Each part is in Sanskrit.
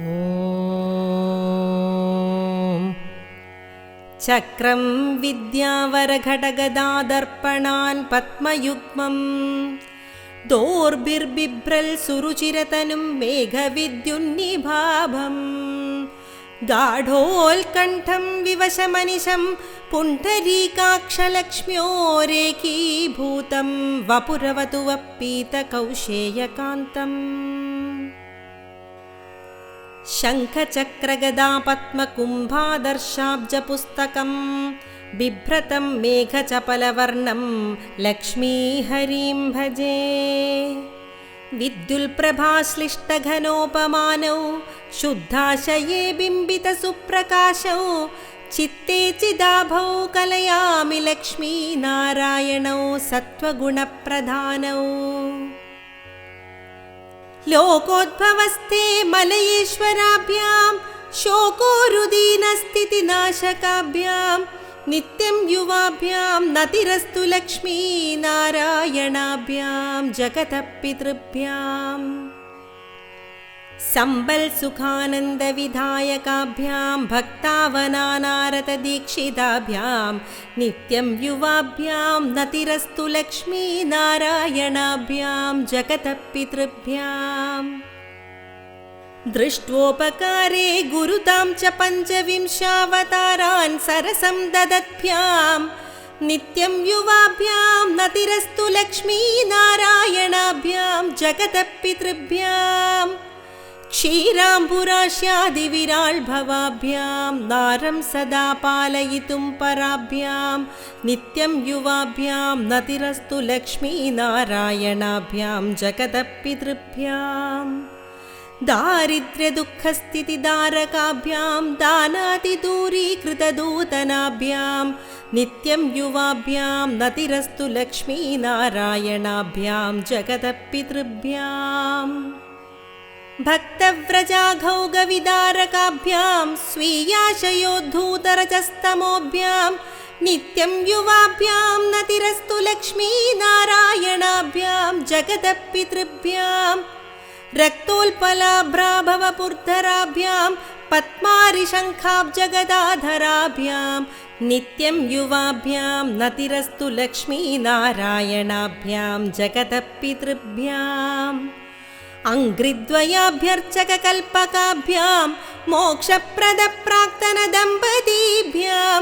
ॐ चक्रं विद्यावरघटगदादर्पणान् पद्मयुग्मं दोर्भिर्बिभ्रल् सुरुचिरतनुं मेघविद्युन्निभाभं गाढोल्कण्ठं विवशमनिशं पुण्डरीकाक्षलक्ष्म्योरेकीभूतं वपुरवधुवपीतकौशेयकान्तम् शङ्खचक्रगदापद्मकुम्भादर्शाब्जपुस्तकं बिभ्रतं मेघचपलवर्णं लक्ष्मीहरिं भजे। विद्युल्प्रभाश्लिष्टघनोपमानौ शुद्धाशये बिम्बितसुप्रकाशौ चित्ते चिदाभौ कलयामि लक्ष्मीनारायणौ सत्त्वगुणप्रधानौ। लोकोद्भवस्थे मलयेश्वराभ्यां शोकोरुदीनस्थितिनाशकाभ्यां नित्यं युवाभ्यां नतिरस्तु लक्ष्मीनारायणाभ्यां जगतः पितृभ्याम् सम्बल्सुखानन्दविधायकाभ्यां भक्तावनानारतदीक्षिताभ्यां नित्यं युवाभ्यां नतिरस्तु लक्ष्मीनारायणाभ्यां जगतः पितृभ्याम् दृष्ट्वोपकारे गुरुतां च पञ्चविंशावतारान् सरसं ददद्भ्यां नित्यं युवाभ्यां नतिरस्तु लक्ष्मीनारायणाभ्यां जगतः पितृभ्याम् क्षीराम्बुराश्यादिविराळ्भवाभ्यां नारं सदा पालयितुं पराभ्यां नित्यं युवाभ्यां नतिरस्तु लक्ष्मीनारायणाभ्यां जगतः पितृभ्याम् दारिद्र्यदुःखस्थितिदारकाभ्यां दानातिदूरीकृतदूतनाभ्यां नित्यं युवाभ्यां नतिरस्तु लक्ष्मीनारायणाभ्यां जगतः पितृभ्याम् भक्तव्रजाघौगविदारकाभ्यां स्वीयाशयोद्धूतरजस्तमोभ्यां नित्यं युवाभ्यां नतिरस्तु लक्ष्मीनारायणाभ्यां जगतः पितृभ्याम् रक्तोल्पलाभ्राभवपुर्धराभ्यां पद्मारिशङ्खाब्जगदाधराभ्यां नित्यं युवाभ्यां नतिरस्तु लक्ष्मीनारायणाभ्यां जगतः पितृभ्याम् अङ्घ्रिद्वयाभ्यर्चककल्पकाभ्यां मोक्षप्रदप्राक्तनदम्पतीभ्यां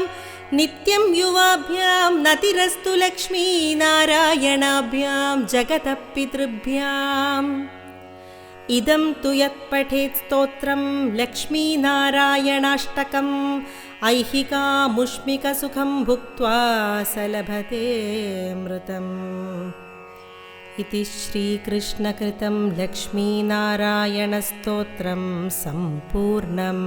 नित्यं युवाभ्यां नतिरस्तु लक्ष्मीनारायणाभ्यां जगतः पितृभ्याम् इदं तु यत्पठेत् स्तोत्रं लक्ष्मीनारायणाष्टकम् ऐहिकामुष्मिकसुखं भुक्त्वा सलभते मृतम् इति श्रीकृष्णकृतं लक्ष्मीनारायणस्तोत्रं सम्पूर्णम्।